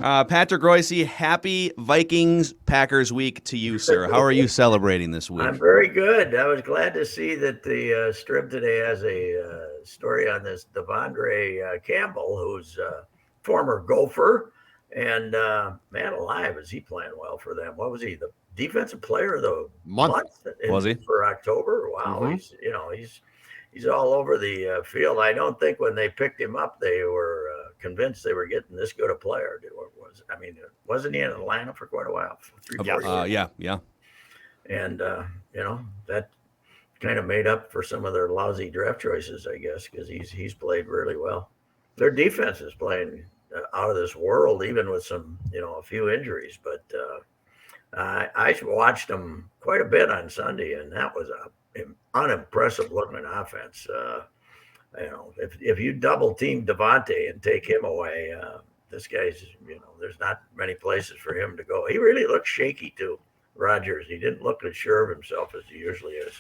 Patrick Reusse, happy Vikings-Packers week to you, sir. How are you celebrating this week? I'm very good. I was glad to see that the Strip today has a story on this Devante Campbell, who's a former Gopher. And man alive, is he playing well for them? What was he, the defensive player of the Month. month Was he? for October? Wow, Mhm. he's all over the field. I don't think when they picked him up, they were convinced they were getting this good a player. Wasn't he in Atlanta for quite a while, three, Yes. 4 years? Yeah. And that kind of made up for some of their lousy draft choices, I guess, because he's played really well. Their defense is playing out of this world, even with some a few injuries. But I watched them quite a bit on Sunday, and that was an unimpressive looking offense. If you double team Devante and take him away, this guy's there's not many places for him to go. He really looks shaky too. Rogers, he didn't look as sure of himself as he usually is.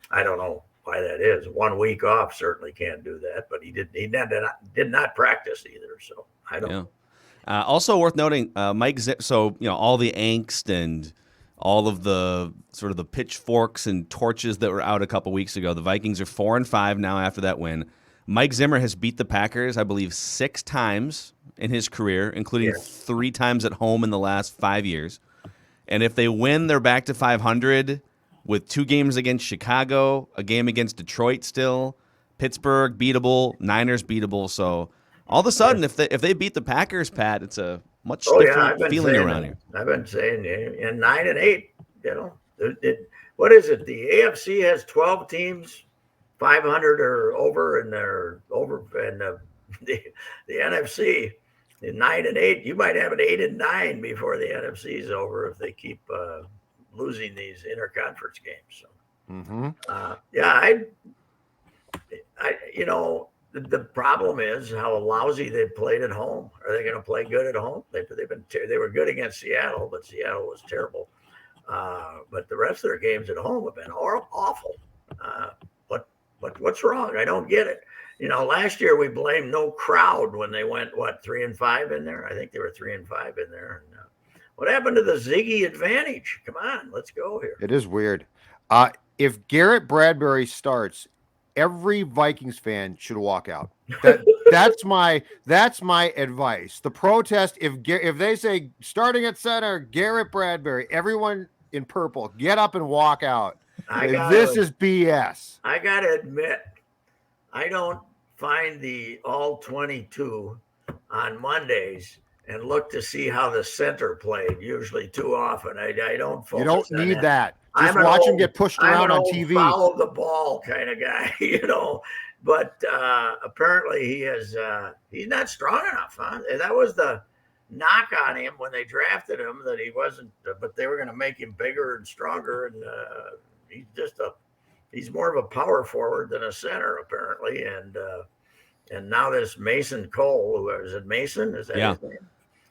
I don't know why that is. 1 week off certainly can't do that, but he did not practice either. So I don't. Yeah. Also worth noting, Mike. So all the angst and all of the sort of the pitchforks and torches that were out a couple weeks ago. The Vikings are 4-5 now after that win. Mike Zimmer has beat the Packers, I believe, 6 times in his career, including 3 times at home in the last 5 years. And if they win, they're back to 500 with 2 games against Chicago, a game against Detroit still, Pittsburgh beatable, Niners beatable. So all of a sudden, if they beat the Packers, Pat, it's a much different feeling around here. I've been saying, and 9-8. What is it? The AFC has 12 teams, 500 or over, and they're over, and the NFC. In 9-8, you might have an 8-9 before the NFC is over if they keep losing these interconference games. So, the problem is how lousy they played at home. Are they going to play good at home? They were good against Seattle, but Seattle was terrible. But the rest of their games at home have been awful. What's wrong? I don't get it. Last year we blamed no crowd when they went 3-5 in there. I think they were 3-5 in there. And, what happened to the Ziggy advantage? Come on, let's go here. It is weird. If Garrett Bradbury starts, every Vikings fan should walk out. That's my advice. The protest, if they say starting at center, Garrett Bradbury, everyone in purple, get up and walk out. This is BS. I gotta admit, I don't find the all 22 on Mondays and look to see how the center played usually too often. I don't focus. You don't on need that. Just I'm watch him get pushed around on TV. Follow the ball kind of guy, But apparently he's not strong enough, huh? That was the knock on him when they drafted him, that he wasn't. But they were going to make him bigger and stronger, and he's more of a power forward than a center apparently. And now this Mason Cole, is it Mason? Is that his name?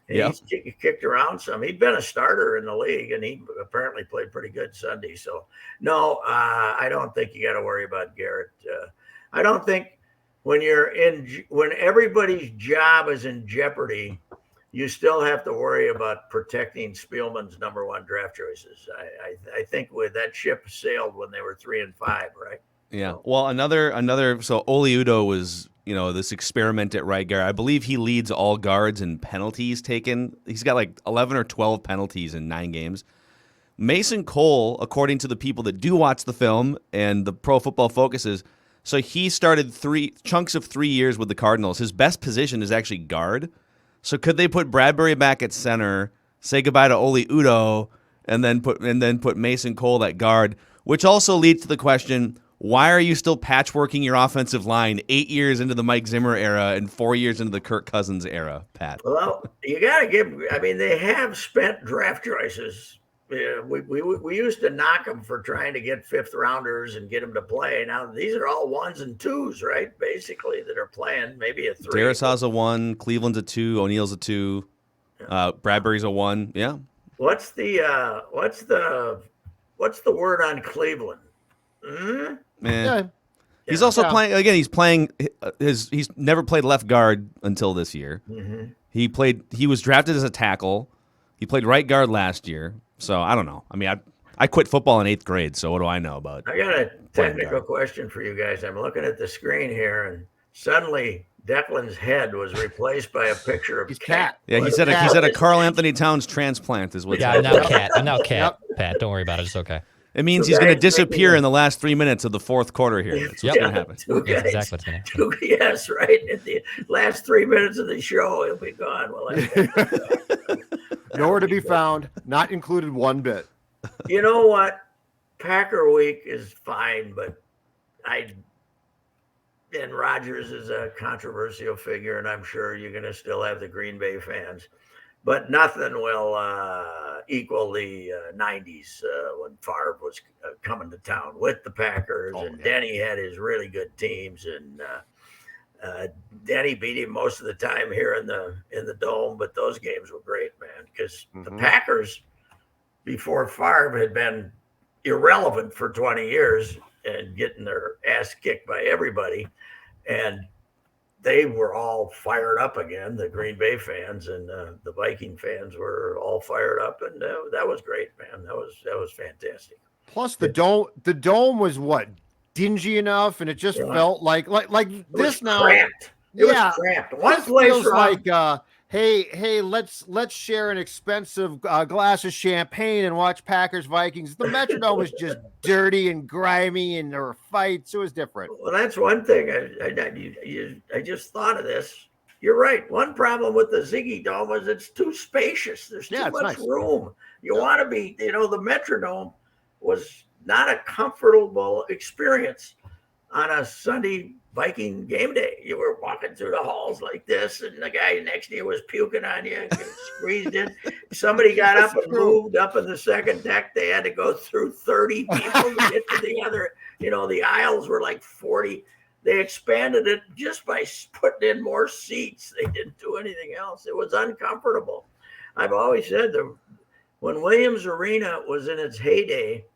He's kicked around some. He'd been a starter in the league, and he apparently played pretty good Sunday. So, no, I don't think you got to worry about Garrett. I don't think when everybody's job is in jeopardy, you still have to worry about protecting Spielman's number 1 draft choices. I think with that ship sailed when they were 3-5, right? Yeah. Well, another. So Oli Udoh was this experiment at right guard. I believe he leads all guards in penalties taken. He's got like 11 or 12 penalties in 9 games. Mason Cole, according to the people that do watch the film and the Pro Football Focuses, so he started 3 chunks of 3 years with the Cardinals. His best position is actually guard. So could they put Bradbury back at center, say goodbye to Oli Udoh, and then put Mason Cole at guard, which also leads to the question, why are you still patchworking your offensive line 8 years into the Mike Zimmer era and 4 years into the Kirk Cousins era, Pat? Well, you got to they have spent draft choices. We used to knock them for trying to get 5th rounders and get them to play. Now these are all 1s and 2s, right? Basically, that are playing, maybe a 3. Darrisaw's a 1, Cleveland's a 2, O'Neill's a 2, Bradbury's a 1. Yeah. What's the word on Cleveland? He's also playing again. He's playing he's never played left guard until this year. Mm-hmm. He was drafted as a tackle. He played right guard last year. So I don't know. I mean, I quit football in 8th grade, so what do I know about? I got a playing technical guard? question for you guys. I'm looking at the screen here, and suddenly Declan's head was replaced by a picture of He's Cat. Yeah, he said a Carl Anthony Towns transplant is what's Yeah, I'm happening. now Cat. I'm now Cat. Yep. Pat, don't worry about it. It's okay. It means So he's going to guys, disappear making in the last 3 minutes of the 4th quarter here. That's what's going to happen. Two Yes, guys, exactly what's going to happen. yes, right. At the last 3 minutes of the show, he'll be gone. Well, Nowhere to be found, not included one bit. you know what? Packer week is fine, but and Rodgers is a controversial figure, and I'm sure you're going to still have the Green Bay fans, but nothing will equal the 90s when Favre was coming to town with the Packers, and Denny had his really good teams, and Denny beat him most of the time here in the dome, but those games were great, man, because the Packers before Favre had been irrelevant for 20 years and getting their ass kicked by everybody, and they were all fired up again. The Green Bay fans and the Viking fans were all fired up, and that was great, man. That was fantastic. Plus the dome was what, dingy enough, and it just felt like this now. Cramped. It was cramped. One place feels like hey, let's share an expensive glass of champagne and watch Packers Vikings. The Metrodome was just dirty and grimy, and there were fights. It was different. Well, that's one thing. I just thought of this. You're right. One problem with the Ziggy Dome is it's too spacious. There's too much room. You want to be, the Metrodome was not a comfortable experience on a Sunday Viking game day. You were walking through the halls like this, and the guy next to you was puking on you, squeezed in. Somebody got up and moved up in the second deck. They had to go through 30 people to get to the other. The aisles were like 40. They expanded it just by putting in more seats. They didn't do anything else. It was uncomfortable. I've always said that when Williams Arena was in its heyday,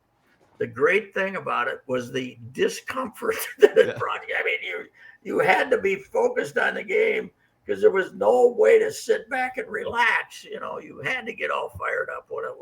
the great thing about it was the discomfort that it brought you. I mean, you had to be focused on the game because there was no way to sit back and relax. You had to get all fired up when it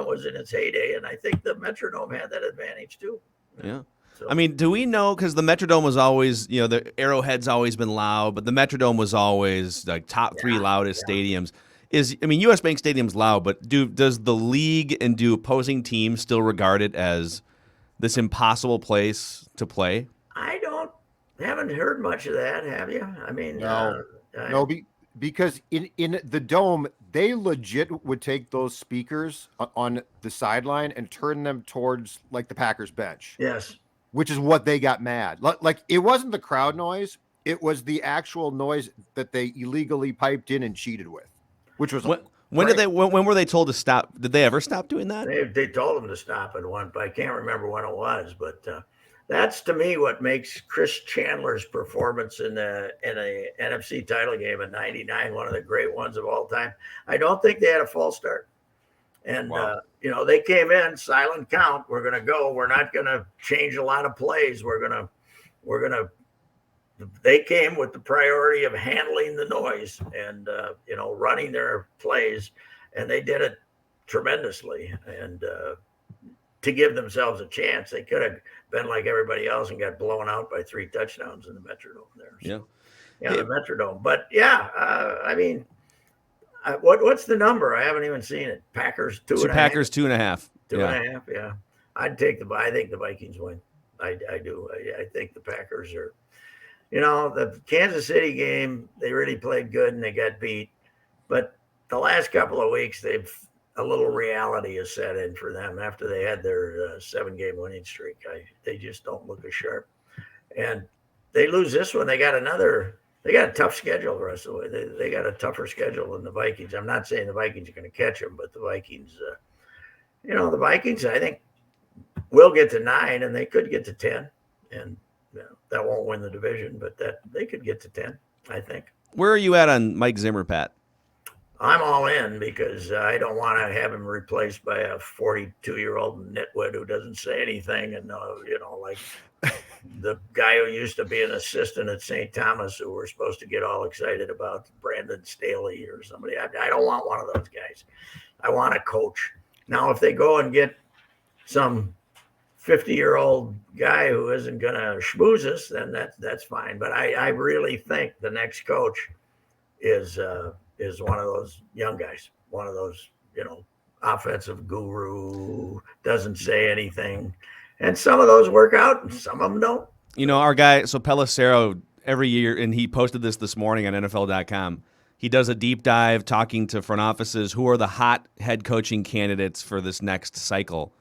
was in its heyday, and I think the Metrodome had that advantage too. Yeah. So, I mean, do we know, because the Metrodome was always, the Arrowhead's always been loud, but the Metrodome was always like top 3 loudest stadiums. U.S. Bank Stadium's loud, but does the league and do opposing teams still regard it as this impossible place to play? I haven't heard much of that. Have you? I mean, no, because in the dome, they legit would take those speakers on the sideline and turn them towards like the Packers bench. Yes, which is what they got mad. Like it wasn't the crowd noise; it was the actual noise that they illegally piped in and cheated with. Which was when were they told to stop? Did they ever stop doing that? They told them to stop at one, but I can't remember when it was. But that's to me what makes Chris Chandler's performance in a NFC title game in '99 one of the great ones of all time. I don't think they had a false start, and they came in silent count. We're going to go. We're not going to change a lot of plays. We're gonna. They came with the priority of handling the noise and running their plays, and they did it tremendously. And to give themselves a chance, they could have been like everybody else and got blown out by 3 touchdowns in the Metrodome there. So, the Metrodome. But I mean, what's the number? I haven't even seen it. Packers 2.5. Packers 2.5. 2.5. Yeah, I think the Vikings win. I do. I think the Packers are. The Kansas City game, they really played good and they got beat. But the last couple of weeks, a little reality has set in for them after they had their 7-game winning streak. They just don't look as sharp. And they lose this one. They got a tough schedule the rest of the way. They got a tougher schedule than the Vikings. I'm not saying the Vikings are going to catch them, but the Vikings, I think, will get to 9 and they could get to 10. And that won't win the division, but that they could get to 10, I think. Where are you at on Mike Zimmer, Pat? I'm all in because I don't want to have him replaced by a 42-year-old nitwit who doesn't say anything and the guy who used to be an assistant at St. Thomas, who we're supposed to get all excited about, Brandon Staley or somebody. I don't want one of those guys. I want a coach. Now, if they go and get some 50-year-old guy who isn't going to schmooze us, then that's fine. But I really think the next coach is one of those young guys, one of those, offensive guru, doesn't say anything. And some of those work out and some of them don't. Our guy, so Pelissero, every year, and he posted this morning on NFL.com, he does a deep dive talking to front offices who are the hot head coaching candidates for this next cycle.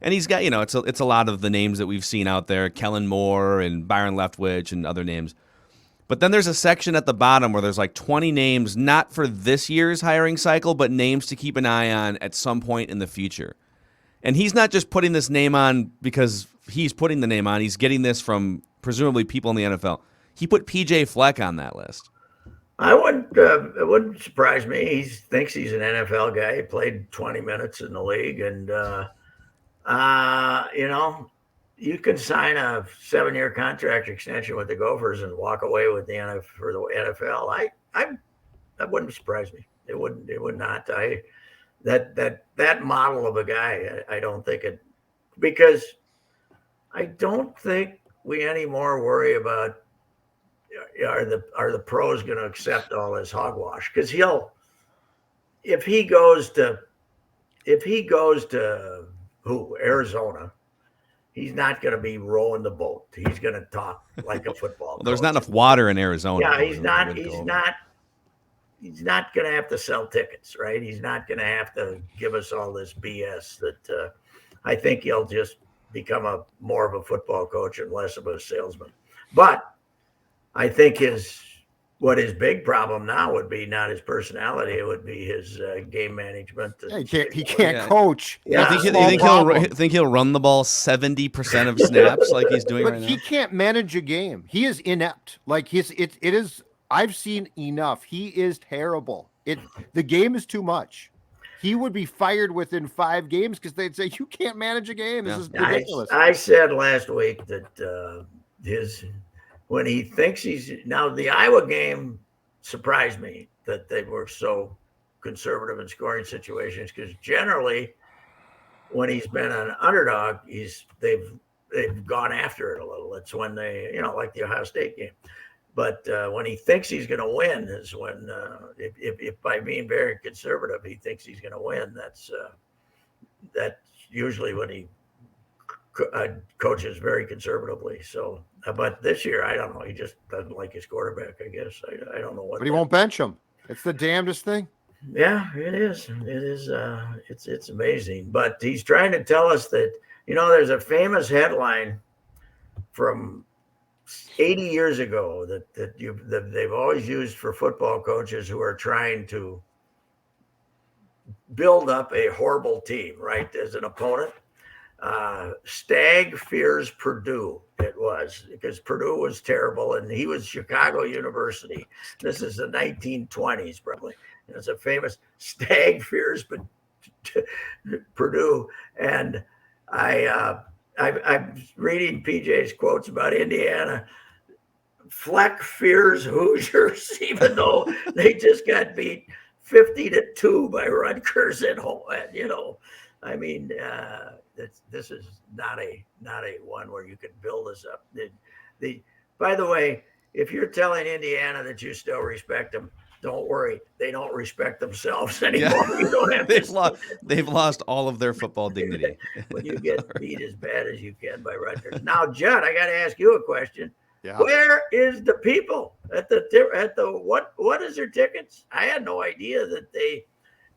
And he's got, it's a lot of the names that we've seen out there, Kellen Moore and Byron Leftwich and other names. But then there's a section at the bottom where there's like 20 names, not for this year's hiring cycle, but names to keep an eye on at some point in the future. And he's not just putting this name on because he's putting the name on. He's getting this from presumably people in the NFL. He put PJ Fleck on that list. It wouldn't surprise me. He thinks he's an NFL guy. He played 20 minutes in the league. And, you can sign a 7-year contract extension with the Gophers and walk away with the NFL. That wouldn't surprise me. It would not. That model of a guy, I don't think it, because I don't think we anymore worry about are the pros going to accept all this hogwash? Because if he goes to Arizona, he's not going to be rowing the boat. He's going to talk like a football. Well, there's not enough water in Arizona. Yeah, he's not going to have to sell tickets, right? He's not going to have to give us all this BS that I think he'll just become more of a football coach and less of a salesman. But I think his big problem now would be not his personality; it would be his game management. He can't coach. Yeah. You think he'll run the ball 70% of snaps like he's doing right now? He can't manage a game. He is inept. Like it is. I've seen enough. He is terrible. The game is too much. He would be fired within 5 games because they'd say, you can't manage a game. This is ridiculous. I said last week that when he thinks now the Iowa game surprised me that they were so conservative in scoring situations, because generally when he's been an underdog, they've gone after it a little. It's when they, like the Ohio State game. But when he thinks he's going to win is when, if by being very conservative, he thinks he's going to win, that's usually when he coaches very conservatively. So, but this year, I don't know. He just doesn't like his quarterback, I guess. I don't know what. But he won't bench him. It's the damnedest thing. Yeah, it is. It is. It's amazing. But he's trying to tell us that, there's a famous headline from 80 years ago that they've always used for football coaches who are trying to build up a horrible team, right, as an opponent. Stag fears Purdue. It was because Purdue was terrible, and he was Chicago University. This is the 1920s, probably. And it's a famous Stag fears Purdue, and I'm reading PJ's quotes about Indiana. Fleck fears Hoosiers, even though they just got beat 50-2 by Rutgers at home. I mean, this is not a one where you can build this up. By the way, if you're telling Indiana that you still respect them, don't worry, they don't respect themselves anymore. Yeah. You don't have they've lost all of their football dignity. When you get beat as bad as you can by Rutgers. Now, Judd, I got to ask you a question. Yeah. Where is the people at the what is their tickets? I had no idea that they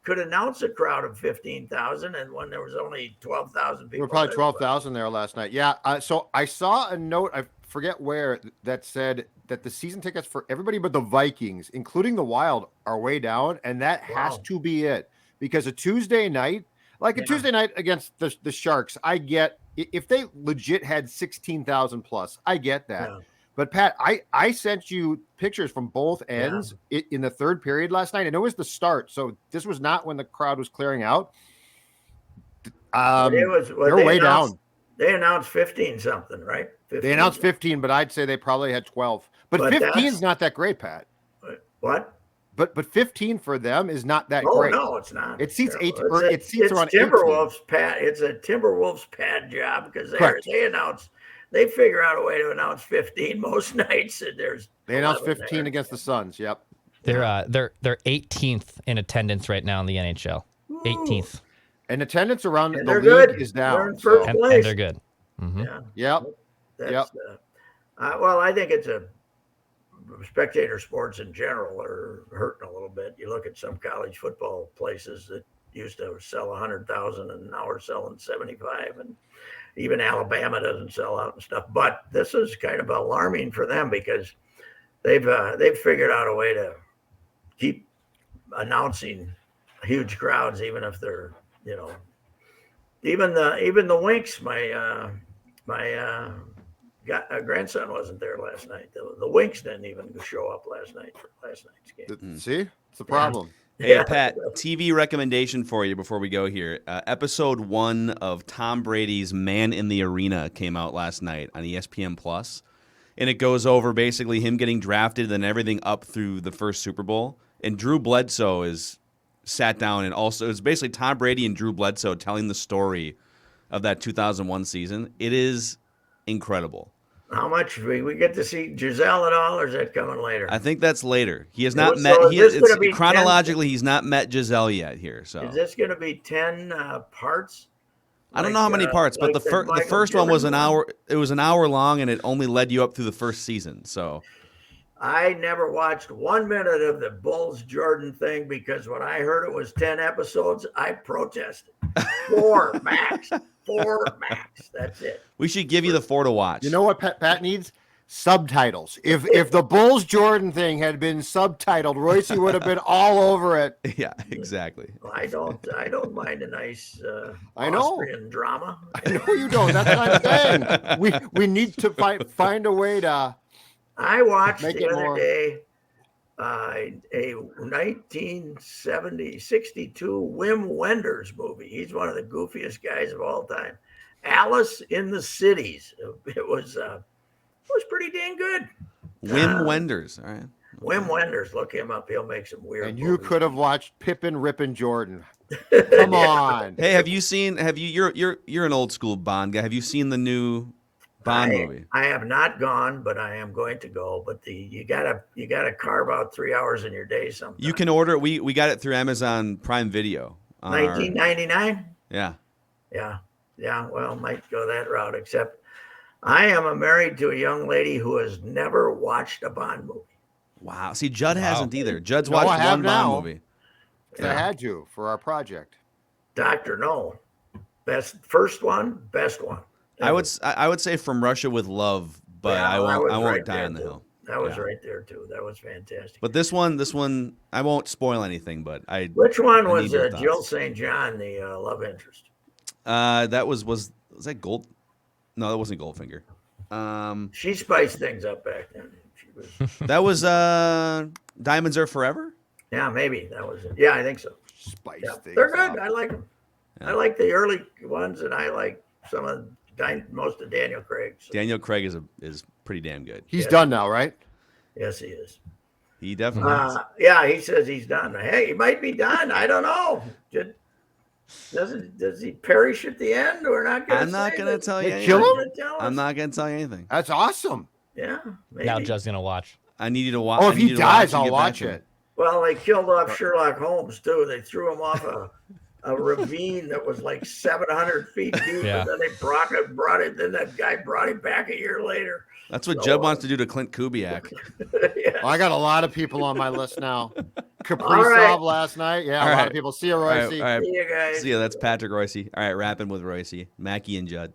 could announce a crowd of 15,000, and when there was only 12,000 people. There were probably 12,000 there last night. Yeah. So I saw a note, I forget where, that said that the season tickets for everybody but the Vikings, including the Wild, are way down, and that has to be it, because a Tuesday night, a Tuesday night against the Sharks, I get if they legit had 16,000 plus, I get that. Yeah. But Pat, I sent you pictures from both ends in the third period last night, and it was the start. So this was not when the crowd was clearing out. They're way down. They announced 15 something, right? 15. They announced 15, but I'd say they probably had 12. But 15 is not that great, Pat. What? But 15 for them is not that Oh great. no, it's not. It seats Terrible. 8 or it seats around Timberwolves pad. It's a Timberwolves pad job because they figure out a way to announce 15 most nights, and they announced 15 there. Against the Suns. Yep. They're 18th in attendance right now in the NHL. 18th. And attendance around and the league good. is down. They're in first place. And they're good. Mm-hmm. Yeah. Yep. Well, I think it's spectator sports in general are hurting a little bit. You look at some college football places that used to sell 100,000 and now are selling 75, and even Alabama doesn't sell out and stuff. But this is kind of alarming for them because they've figured out a way to keep announcing huge crowds, even if they're, even the Winks. My grandson wasn't there last night. The Winks didn't even show up last night for last night's game. See, it's the problem. Hey, Pat, TV recommendation for you before we go here. Episode 1 of Tom Brady's Man in the Arena came out last night on ESPN Plus, and it goes over basically him getting drafted and everything up through the first Super Bowl. And Drew Bledsoe is sat down, and also it's basically Tom Brady and Drew Bledsoe telling the story of that 2001 season. It is incredible. How much we get to see Giselle at all, or is that coming later? I think that's later. He has not met. Chronologically, he's not met Giselle yet here. So is this going to be 10 parts? I don't know how many parts, but the first one was an hour. It was an hour long, and it only led you up through the first season. So I never watched 1 minute of the Bulls Jordan thing because when I heard it was 10 episodes, I protested. 4 max. 4 max. That's it. We should give you the 4 to watch. You know what Pat needs? Subtitles. If the Bulls Jordan thing had been subtitled, Reusse would have been all over it. Yeah, exactly. I don't mind a nice I know. Austrian drama. I know you don't. That's what I'm saying. We need to find a way to. I watched make the it other more. day a 1962 Wim Wenders movie. He's one of the goofiest guys of all time. Alice in the Cities. It was pretty dang good. Wim Wenders. All right. Wim Wenders. Look him up. He'll make some weird. And you movies. could have watched Pippin Rippin' Jordan. Come on. Hey, you're an old school Bond guy. Have you seen the new Bond movie? I have not gone, but I am going to go. But you gotta carve out 3 hours in your day sometime. You can order it. We got it through Amazon Prime Video. $19.99. Yeah. Yeah. Well, might go that route. Except I am married to a young lady who has never watched a Bond movie. Wow. See, Judd hasn't either. Judd's watched I have one now. Bond movie. I had to for our project. Dr. No. First one, best one. I would say From Russia with Love, but Yeah, I won't right die there, on the too. hill. That was right there too. That was fantastic. But this one, I won't spoil anything. But Which one I was need your Jill thoughts. St. John, the love interest? That was that Gold? No, that wasn't Goldfinger. She spiced things up back then. She was. That was Diamonds Are Forever. Yeah, maybe that was it. Yeah, I think so. Spice Yeah, things they're good. up. I like them. Yeah. I like the early ones, and I like most of Daniel Craig. So. Daniel Craig is pretty damn good. He's done now, right? Yes, he is. He definitely is. Yeah, he says he's done. Hey, he might be done. I don't know. Does he perish at the end? We're not going to. I'm not going to tell you. They kill anything. him? I'm not going to tell you anything. That's awesome. Yeah, maybe. Now Judd's gonna watch. I need you to watch. Oh, if he dies, I'll watch it. Well, they killed off Sherlock Holmes too. They threw him off a ravine that was like 700 feet deep, Yeah. and then they brought it. Then that guy brought him back a year later. That's what Judd wants to do to Clint Kubiak. Yeah. Well, I got a lot of people on my list now. All Kaprizov right. last night. Yeah, All a lot right. of people. See you, All right, Reusse. all right. See you guys. See ya. That's Patrick Reusse. All right, rapping with Reusse, Mackie and Judd.